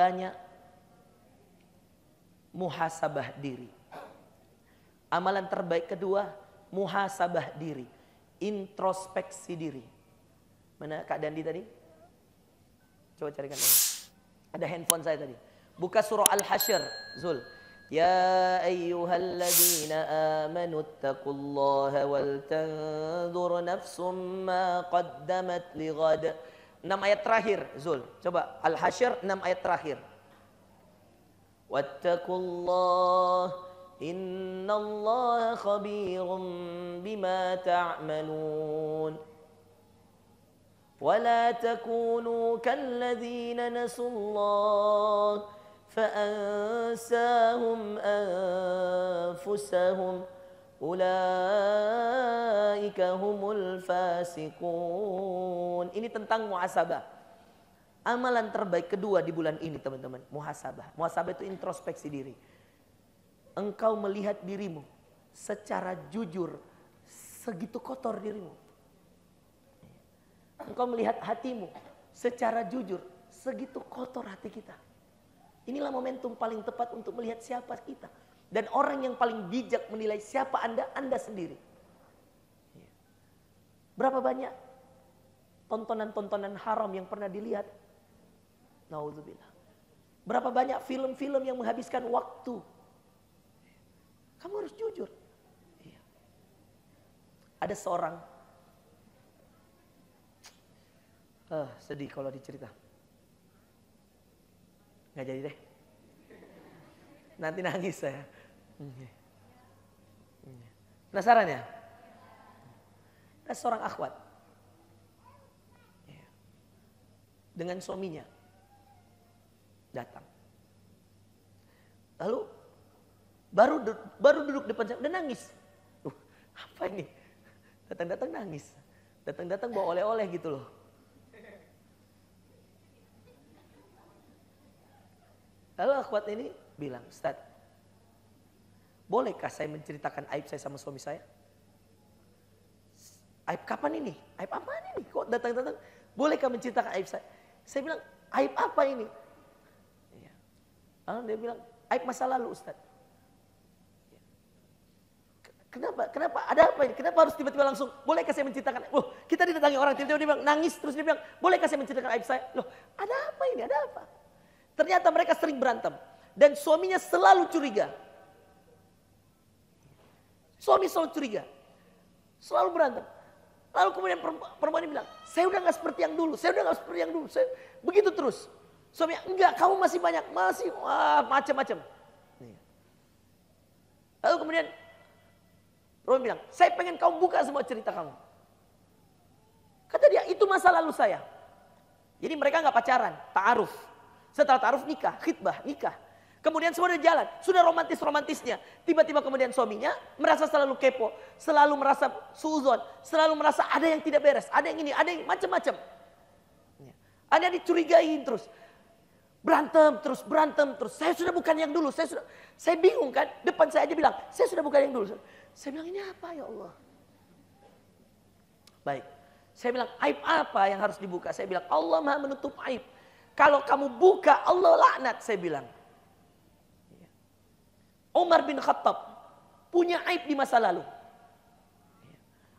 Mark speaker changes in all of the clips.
Speaker 1: banyak muhasabah diri. Amalan terbaik kedua, muhasabah diri, introspeksi diri. Mana Kak Dandi tadi? Coba carikan ini. Ada handphone saya tadi. Buka surah Al-Hasyr, Zul. Ya ayyuhalladzina amanu taqullaha wal tanzur nafsum ma qaddamat lighad. 6 ayat terakhir, Zul. Coba Al-Hasyr 6 ayat terakhir. Wattaqullah innallaha khabirum bima ta'malun. Wala takunu kalladzina nasullah fa'ansahum anfusahum ulaika humul fasiqun. Ini tentang muhasabah. Amalan terbaik kedua di bulan ini teman-teman, muhasabah. Muhasabah itu introspeksi diri. Engkau melihat dirimu secara jujur, segitu kotor dirimu. Engkau melihat hatimu secara jujur, segitu kotor hati kita. Inilah momentum paling tepat untuk melihat siapa kita. Dan orang yang paling bijak menilai siapa Anda sendiri. Berapa banyak tontonan-tontonan haram yang pernah dilihat? Nauzubillah. Berapa banyak film-film yang menghabiskan waktu? Kamu harus jujur. Ada seorang, sedih kalau dicerita. Nggak jadi deh. Nanti nangis saya. Penasaran ya? Ada seorang akhwat dengan suaminya datang. Lalu baru duduk depan saya udah nangis. Apa ini? Datang-datang nangis. Datang-datang bawa oleh-oleh gitu loh. Lalu akhwat ini bilang, Ustaz, bolehkah saya menceritakan aib saya sama suami saya? Aib kapan ini? Aib apaan ini? Kok datang-datang? Bolehkah menceritakan aib saya? Saya bilang, aib apa ini? Lalu dia bilang, aib masa lalu Ustaz. Kenapa? Ada apa ini? Kenapa harus tiba-tiba langsung, bolehkah saya menceritakan? Loh, kita didatangi orang, tiba-tiba dia bilang, nangis. Terus dia bilang, bolehkah saya menceritakan aib saya? Loh, ada apa ini? Ada apa? Ternyata mereka sering berantem. Dan suaminya selalu curiga. Suami selalu curiga. Selalu berantem. Lalu kemudian perempuan ini bilang, saya udah gak seperti yang dulu. Begitu terus. Suaminya, enggak, kamu masih banyak. Macam-macam. Lalu kemudian perempuan bilang, saya pengen kamu buka semua cerita kamu. Kata dia, itu masa lalu saya. Jadi mereka gak pacaran, ta'aruf. Setelah ta'aruf nikah, khitbah, nikah. Kemudian semua udah jalan, sudah romantis-romantisnya. Tiba-tiba kemudian suaminya merasa selalu kepo, selalu merasa suuzon, selalu merasa ada yang tidak beres, ada yang ini, ada yang macam-macam. Ada yang dicurigain terus. Berantem terus. Saya sudah bukan yang dulu, saya bingung kan. Depan saya aja bilang, saya sudah bukan yang dulu. Saya bilang, ini apa ya Allah? Baik, saya bilang, aib apa yang harus dibuka? Saya bilang, Allah Maha menutup aib. Kalau kamu buka, Allah laknat, saya bilang. Umar bin Khattab punya aib di masa lalu.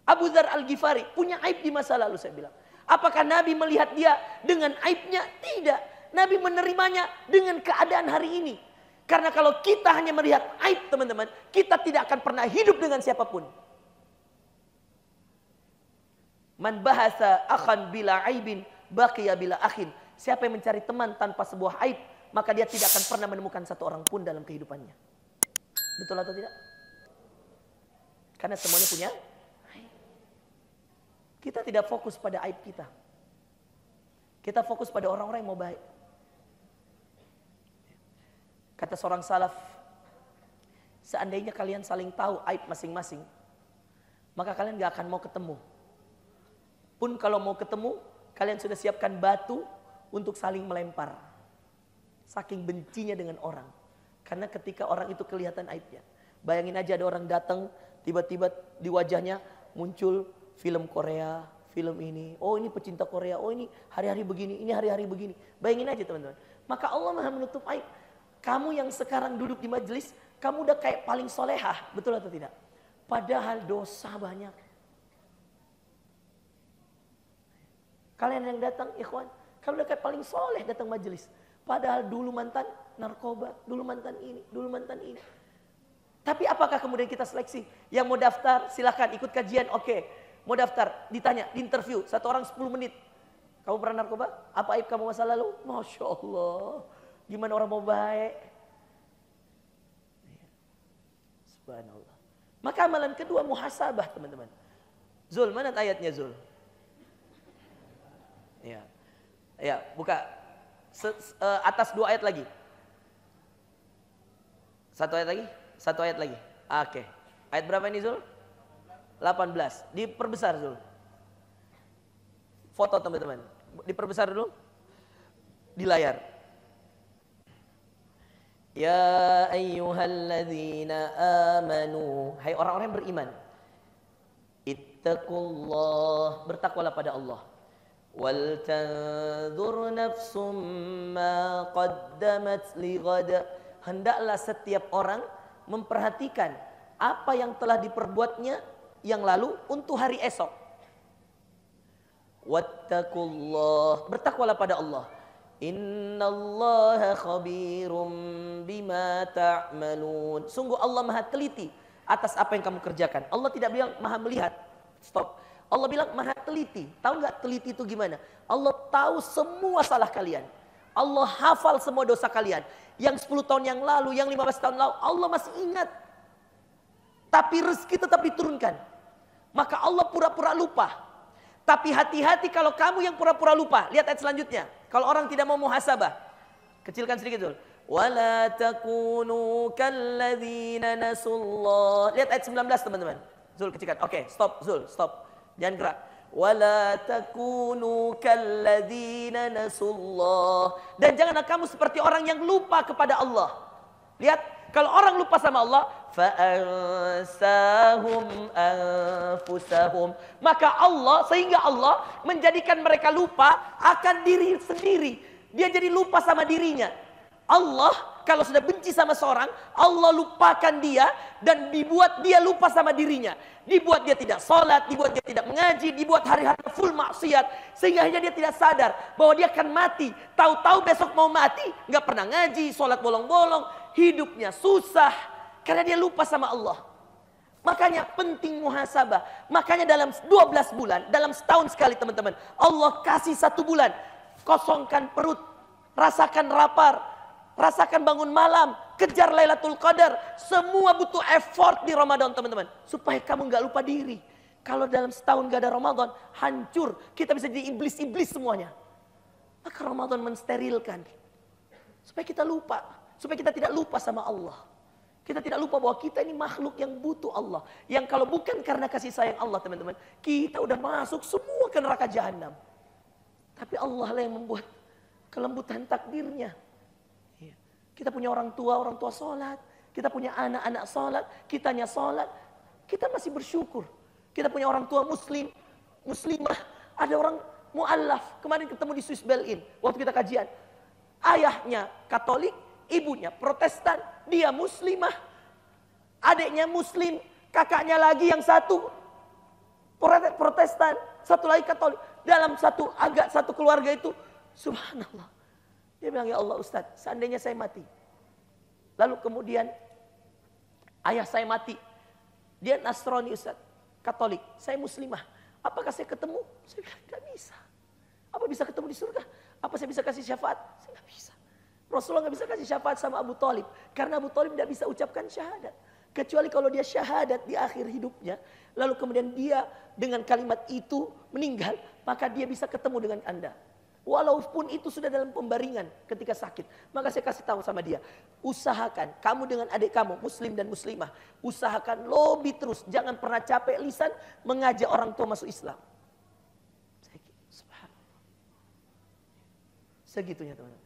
Speaker 1: Abu Dzar Al-Ghifari punya aib di masa lalu, saya bilang. Apakah Nabi melihat dia dengan aibnya? Tidak. Nabi menerimanya dengan keadaan hari ini. Karena kalau kita hanya melihat aib, teman-teman, kita tidak akan pernah hidup dengan siapapun. Man bahasa akhan bila aibin baqiya bila akhin. Siapa yang mencari teman tanpa sebuah aib, maka dia tidak akan pernah menemukan satu orang pun dalam kehidupannya. Betul atau tidak? Karena semuanya punya aib. Kita tidak fokus pada aib kita. Kita fokus pada orang-orang yang mau baik. Kata seorang salaf, seandainya kalian saling tahu aib masing-masing, maka kalian gak akan mau ketemu. Pun kalau mau ketemu, kalian sudah siapkan batu untuk saling melempar. Saking bencinya dengan orang. Karena ketika orang itu kelihatan aibnya. Bayangin aja ada orang datang, tiba-tiba di wajahnya muncul film Korea, film ini. Oh ini pecinta Korea, oh ini hari-hari begini, ini hari-hari begini. Bayangin aja teman-teman. Maka Allah Maha menutup aib. Kamu yang sekarang duduk di majelis, kamu udah kayak paling solehah, betul atau tidak? Padahal dosa banyak. Kalian yang datang, ikhwan, kamu udah kayak paling soleh datang majelis. Padahal dulu mantan narkoba, dulu mantan ini, dulu mantan ini. Tapi apakah kemudian kita seleksi? Yang mau daftar, silakan ikut kajian, oke. Mau daftar, ditanya, di interview, 1 orang 10 menit. Kamu pernah narkoba? Apa aib kamu masa lalu? Masya Allah. Gimana orang mau baik? Subhanallah. Maka amalan kedua muhasabah, teman-teman. Zul, mana ayatnya Zul? Ya, ya, buka atas 2 ayat lagi. 1 ayat lagi? 1 ayat lagi. Oke. Ayat berapa ini Zul? 18. Diperbesar Zul. Foto teman-teman. Diperbesar dulu. Di layar. Ya ayyuhalladzina amanu. Hai orang-orang yang beriman. Ittaqullah. Bertakwalah pada Allah. Wal tanzur nafsum ma qaddamat lighad. Hendaklah setiap orang memperhatikan apa yang telah diperbuatnya yang lalu untuk hari esok. Wattaqullah. Bertakwalah pada Allah. Innallaha khabirum bima ta'malun. Sungguh Allah Maha teliti atas apa yang kamu kerjakan. Allah tidak bilang Maha melihat. Stop. Allah bilang Maha teliti. Tahu nggak teliti itu gimana? Allah tahu semua salah kalian. Allah hafal semua dosa kalian. Yang 10 tahun yang lalu, yang 15 tahun lalu, Allah masih ingat. Tapi rezeki tetap diturunkan. Maka Allah pura-pura lupa. Tapi hati-hati kalau kamu yang pura-pura lupa. Lihat ayat selanjutnya. Kalau orang tidak mau muhasabah. Kecilkan sedikit dulu. Wala takunu kalladzina nasullah. Lihat ayat 19 teman-teman. Zul kecilkan. Oke, stop Zul, stop. Jangan gerak. Wala takunu kalladzina nasullah. Dan janganlah kamu seperti orang yang lupa kepada Allah. Lihat, kalau orang lupa sama Allah, fa'ansahum anfusahum. Maka Allah, sehingga Allah menjadikan mereka lupa akan diri sendiri. Dia jadi lupa sama dirinya. Allah kalau sudah benci sama seorang, Allah lupakan dia dan dibuat dia lupa sama dirinya. Dibuat dia tidak sholat, dibuat dia tidak mengaji, dibuat hari-hari full maksiat. Sehingga hanya dia tidak sadar bahwa dia akan mati. Tahu-tahu besok mau mati, nggak pernah ngaji, sholat bolong-bolong, hidupnya susah. Karena dia lupa sama Allah. Makanya penting muhasabah. Makanya dalam 12 bulan, dalam setahun sekali teman-teman, Allah kasih 1 bulan. Kosongkan perut, rasakan lapar, rasakan bangun malam, kejar Lailatul Qadar. Semua butuh effort di Ramadan teman-teman. Supaya kamu gak lupa diri. Kalau dalam setahun gak ada Ramadan, hancur. Kita bisa jadi iblis-iblis semuanya. Maka Ramadan mensterilkan. Supaya kita lupa. Supaya kita tidak lupa sama Allah. Kita tidak lupa bahwa kita ini makhluk yang butuh Allah. Yang kalau bukan karena kasih sayang Allah teman-teman, kita udah masuk semua ke neraka jahanam. Tapi Allah lah yang membuat kelembutan takdirnya. Kita punya orang tua sholat. Kita punya anak-anak sholat. Kitanya sholat. Kita masih bersyukur. Kita punya orang tua muslim, muslimah. Ada orang mu'allaf. Kemarin ketemu di Swiss Berlin. Waktu kita kajian. Ayahnya Katolik, ibunya Protestan. Dia muslimah. Adiknya muslim. Kakaknya lagi yang satu Protestan. Satu lagi Katolik. Dalam satu keluarga itu. Subhanallah. Dia bilang, ya Allah Ustaz, seandainya saya mati. Lalu kemudian ayah saya mati. Dia Nasrani Ustaz, Katolik. Saya muslimah. Apakah saya ketemu? Saya bilang, gak bisa. Apa bisa ketemu di surga? Apa saya bisa kasih syafaat? Saya gak bisa. Rasulullah gak bisa kasih syafaat sama Abu Thalib. Karena Abu Thalib gak bisa ucapkan syahadat. Kecuali kalau dia syahadat di akhir hidupnya. Lalu kemudian dia dengan kalimat itu meninggal. Maka dia bisa ketemu dengan Anda. Walaupun itu sudah dalam pembaringan ketika sakit. Maka saya kasih tahu sama dia. Usahakan kamu dengan adik kamu muslim dan muslimah. Usahakan lobby terus. Jangan pernah capek lisan mengajak orang tua masuk Islam. Subhanallah. Segitunya teman-teman.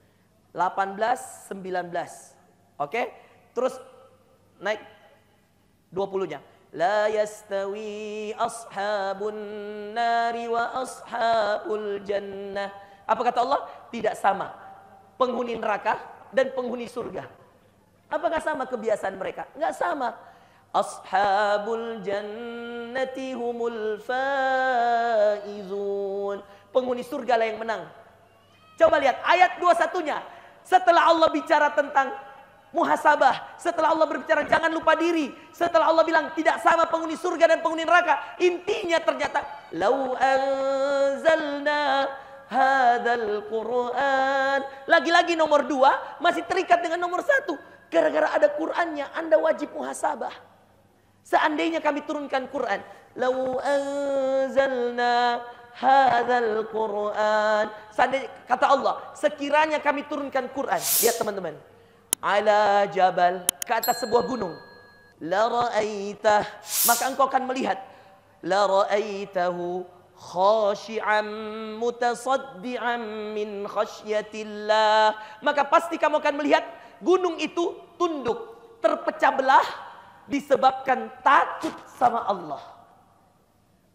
Speaker 1: 18, 19. Oke. Terus naik 20-nya. La yastawi ashabun nari wa ashabul jannah. Apa kata Allah? Tidak sama penghuni neraka dan penghuni surga. Apakah sama kebiasaan mereka? Enggak sama. Ashabul jannati humul faizun. Penghuni surga lah yang menang. Coba lihat ayat 21-nya. Setelah Allah bicara tentang muhasabah, setelah Allah berbicara jangan lupa diri, setelah Allah bilang tidak sama penghuni surga dan penghuni neraka, intinya ternyata lau anzalna hadzal Quran. Lagi-lagi nomor 2 masih terikat dengan nomor 1. Gara-gara ada Qurannya, Anda wajib muhasabah. Seandainya kami turunkan Quran, lau anzalna hadzal Quran. Seandainya, kata Allah, sekiranya kami turunkan Quran. Lihat teman-teman. Ala jabal, ke atas sebuah gunung. La ra'aitah, maka engkau akan melihat. La ra'aitahu khashi'an mutasaddi'an min khasyatillah. Maka pasti kamu akan melihat gunung itu tunduk, terpecah belah disebabkan takut sama Allah.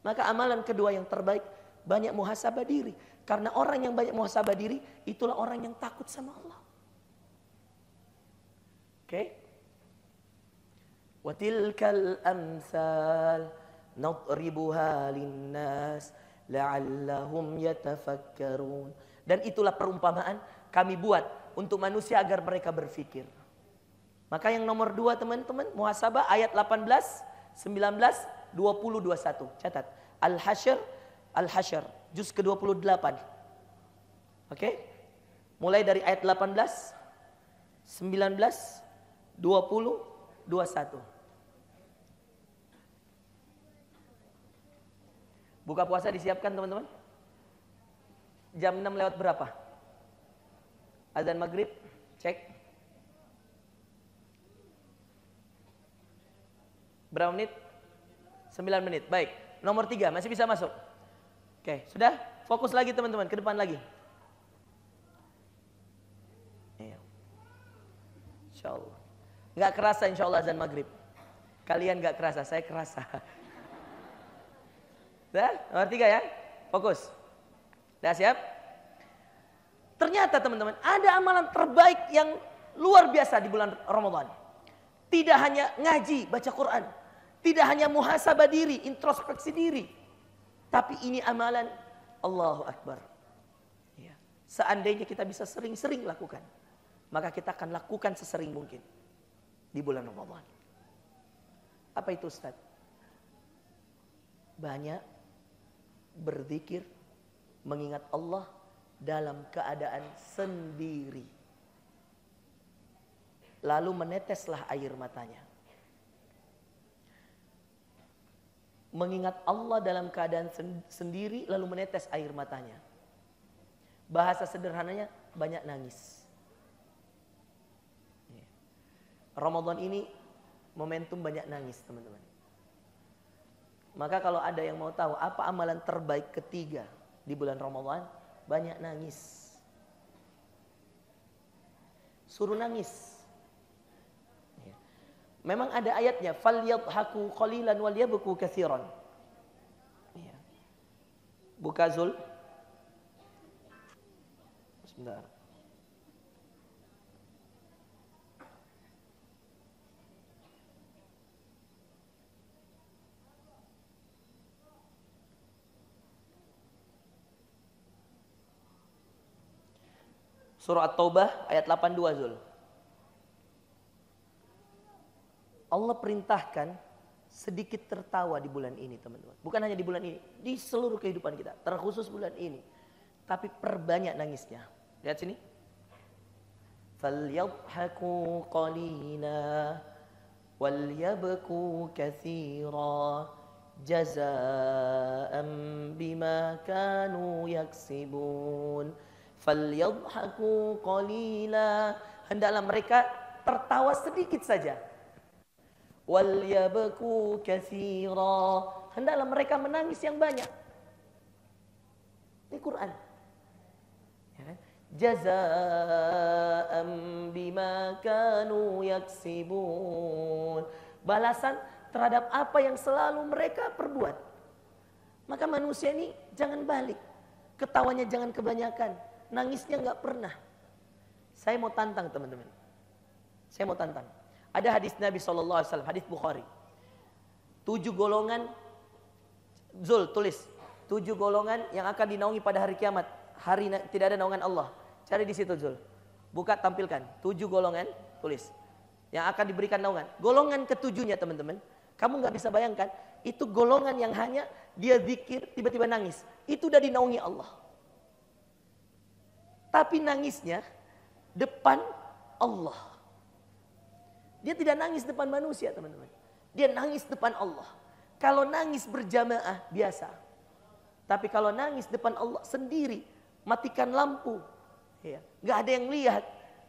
Speaker 1: Maka amalan kedua yang terbaik, banyak muhasabah diri. Karena orang yang banyak muhasabah diri, itulah orang yang takut sama Allah. Oke? Wa tilkal amsal nadribuha linnas la'allahum yatafakkarun. Dan itulah perumpamaan kami buat untuk manusia agar mereka berfikir. Maka yang nomor 2 teman-teman, muhasabah ayat 18, 19, 20, 21. Catat. Al-Hasyr, juz ke-28. Oke? Mulai dari ayat 18, 19, 20, 21. Buka puasa disiapkan teman-teman. Jam 6 lewat berapa? Azan maghrib, cek. Berapa menit? 9 menit. Baik. Nomor 3 masih bisa masuk. Oke, sudah? Fokus lagi teman-teman, ke depan lagi. Insya Allah. Nggak kerasa insya Allah azan maghrib. Kalian nggak kerasa, saya kerasa. Sudah? Nomor 3 ya. Fokus. Sudah siap? Ternyata teman-teman, ada amalan terbaik yang luar biasa di bulan Ramadan. Tidak hanya ngaji, baca Quran. Tidak hanya muhasabah diri, introspeksi diri. Tapi ini amalan Allahu Akbar. Ya. Seandainya kita bisa sering-sering lakukan, maka kita akan lakukan sesering mungkin di bulan Ramadan. Apa itu Ustaz? Banyak berzikir, mengingat Allah dalam keadaan sendiri. Lalu meneteslah air matanya. Mengingat Allah dalam keadaan sendiri lalu menetes air matanya. Bahasa sederhananya banyak nangis. Ramadan ini momentum banyak nangis teman-teman. Maka kalau ada yang mau tahu apa amalan terbaik ketiga di bulan Ramadan, banyak nangis. Suruh nangis. Memang ada ayatnya, falyadhaku qalilan walyabku katsiran. Buka Zul. Sebentar. Surah At-Taubah ayat 82 Zul. Allah perintahkan sedikit tertawa di bulan ini teman-teman. Bukan hanya di bulan ini, di seluruh kehidupan kita. Terkhusus bulan ini. Tapi perbanyak nangisnya. Lihat sini. فَلْيَضْحَكُوا قَلِيلًا وَلْيَبْكُوا كَثِيرًا جَزَاءً بِمَا كَانُوا يَكْسِبُونَ. فَلْيَضْحَكُوا قَلِيلًا. Hendaklah mereka tertawa sedikit saja. وَلْيَبْكُوا كَثِيرًا. Hendaklah mereka menangis yang banyak. Ini Quran. Ya kan? Jazaa'an bima kanu yaksibun. Balasan terhadap apa yang selalu mereka perbuat. Maka manusia ini jangan balik. Ketawanya jangan kebanyakan. Nangisnya enggak pernah. Saya mau tantang teman-teman. Saya mau tantang. Ada hadis Nabi SAW, hadis Bukhari. 7 golongan, Zul tulis, 7 golongan yang akan dinaungi pada hari kiamat. Tidak ada naungan Allah. Cari di situ Zul. Buka, tampilkan. 7 golongan, tulis. Yang akan diberikan naungan. Golongan ketujuhnya teman-teman. Kamu nggak bisa bayangkan. Itu golongan yang hanya dia zikir, tiba-tiba nangis. Itu udah dinaungi Allah. Tapi nangisnya depan Allah. Dia tidak nangis depan manusia teman-teman. Dia nangis depan Allah. Kalau nangis berjamaah biasa. Tapi kalau nangis depan Allah sendiri. Matikan lampu. Ya, nggak ada yang lihat.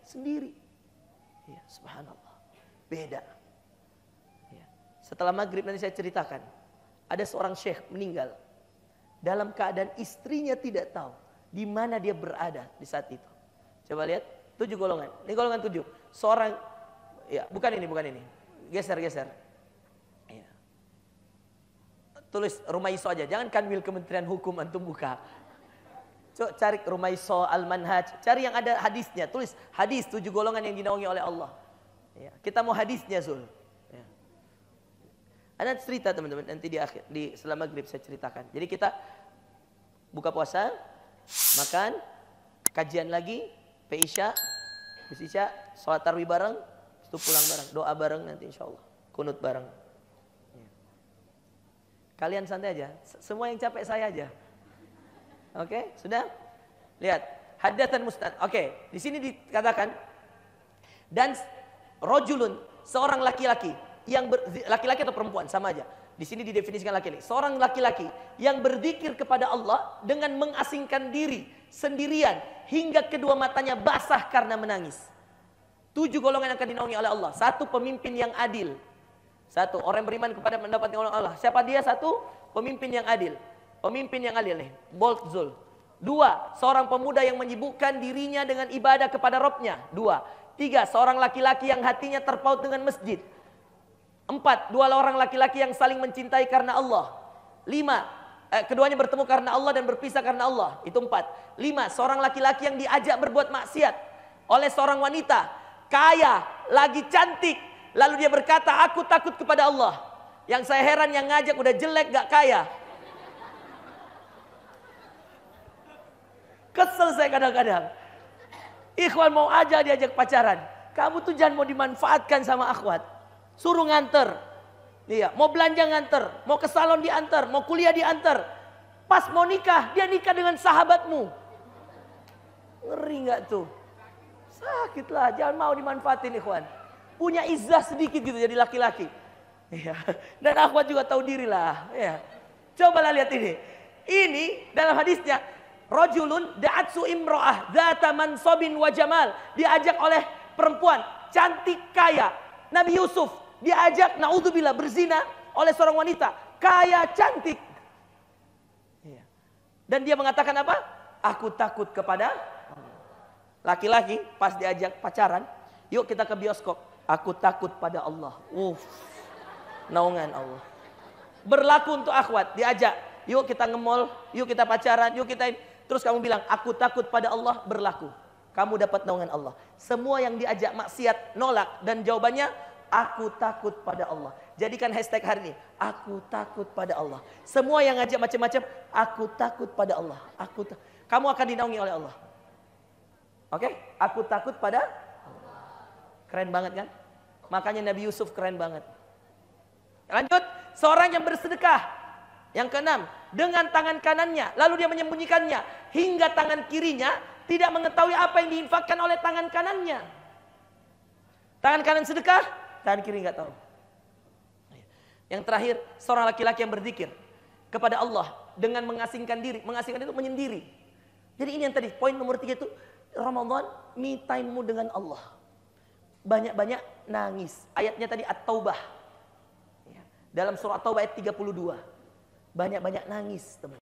Speaker 1: Sendiri. Ya, subhanallah. Beda. Ya. Setelah maghrib nanti saya ceritakan. Ada seorang syekh meninggal. Dalam keadaan istrinya tidak tahu. Di mana dia berada di saat itu. Coba lihat. 7 golongan. Ini golongan 7. Seorang. Ya, bukan ini. Geser. Ya. Tulis Rumaiso aja. Jangan Kanwil Kementerian Hukum antum buka. Coba cari Rumaiso Al-Manhaj. Cari yang ada hadisnya. Tulis hadis 7 golongan yang dinaungi oleh Allah. Ya. Kita mau hadisnya Zul. Ya. Ada cerita teman-teman. Nanti di setelah maghrib saya ceritakan. Jadi kita buka puasa. Makan. Kajian lagi. Isya. Isya. Sholat tarawih bareng. Itu pulang bareng. Doa bareng nanti insya Allah. Kunut bareng. Ya. Kalian santai aja. Semua yang capek saya aja. Oke, sudah? Lihat, haddatsan musnad. Oke, di sini dikatakan dan rojulun, seorang laki-laki yang laki-laki atau perempuan sama aja. Di sini didefinisikan laki-laki. Seorang laki-laki yang berzikir kepada Allah dengan mengasingkan diri sendirian hingga kedua matanya basah karena menangis. 7 golongan yang akan dinaungi oleh Allah. 1, pemimpin yang adil. 1, orang yang beriman kepada mendapatkan oleh Allah. Siapa dia? 1, pemimpin yang adil. Pemimpin yang adil nih, bold Zul. 2, seorang pemuda yang menyibukkan dirinya dengan ibadah kepada Robnya. 2, 3, seorang laki-laki yang hatinya terpaut dengan masjid. 4, 2 orang laki-laki yang saling mencintai karena Allah. 5, keduanya bertemu karena Allah dan berpisah karena Allah. Itu 4. 5, seorang laki-laki yang diajak berbuat maksiat oleh seorang wanita kaya, lagi cantik, lalu dia berkata, aku takut kepada Allah. Yang saya heran yang ngajak udah jelek gak kaya. Kesel saya kadang-kadang. Ikhwan mau aja diajak pacaran. Kamu tuh jangan mau dimanfaatkan sama akhwat. Suruh nganter. Iya, mau belanja nganter, mau ke salon diantar, mau kuliah diantar. Pas mau nikah, dia nikah dengan sahabatmu. Ngeri nggak tuh? Sakit lah, jangan mau dimanfaatin ikhwan. Punya izzah sedikit gitu jadi laki-laki. Iya. Dan akhwat juga tahu diri lah. Iya. Cobalah lihat ini. Ini dalam hadisnya. Rajulun da'atsu imra'ah dzata mansabin wa jamal. Diajak oleh perempuan cantik kaya. Nabi Yusuf diajak naudzubillah berzina oleh seorang wanita kaya cantik. Dan dia mengatakan apa? Aku takut kepada laki-laki pas diajak pacaran. Yuk kita ke bioskop. Aku takut pada Allah. Naungan Allah. Berlaku untuk akhwat diajak. Yuk kita nge-mall, yuk kita pacaran, yuk kita ini. Terus kamu bilang, aku takut pada Allah, berlaku. Kamu dapat naungan Allah. Semua yang diajak maksiat, nolak. Dan jawabannya, aku takut pada Allah. Jadikan hashtag hari ini, aku takut pada Allah. Semua yang ngajak macam-macam, aku takut pada Allah. Kamu akan dinaungi oleh Allah. Oke? Aku takut pada Allah. Keren banget kan? Makanya Nabi Yusuf keren banget. Lanjut, seorang yang bersedekah. Yang keenam, dengan tangan kanannya, lalu dia menyembunyikannya hingga tangan kirinya tidak mengetahui apa yang diinfakkan oleh tangan kanannya. Tangan kanan sedekah, tangan kiri nggak tahu. Yang terakhir, seorang laki-laki yang berzikir kepada Allah dengan mengasingkan diri. Mengasingkan itu menyendiri. Jadi ini yang tadi, poin nomor 3 itu Ramadan, me time-mu dengan Allah. Banyak-banyak nangis. Ayatnya tadi At-Taubah. Dalam surah At-Taubah ayat 32. Banyak-banyak nangis teman.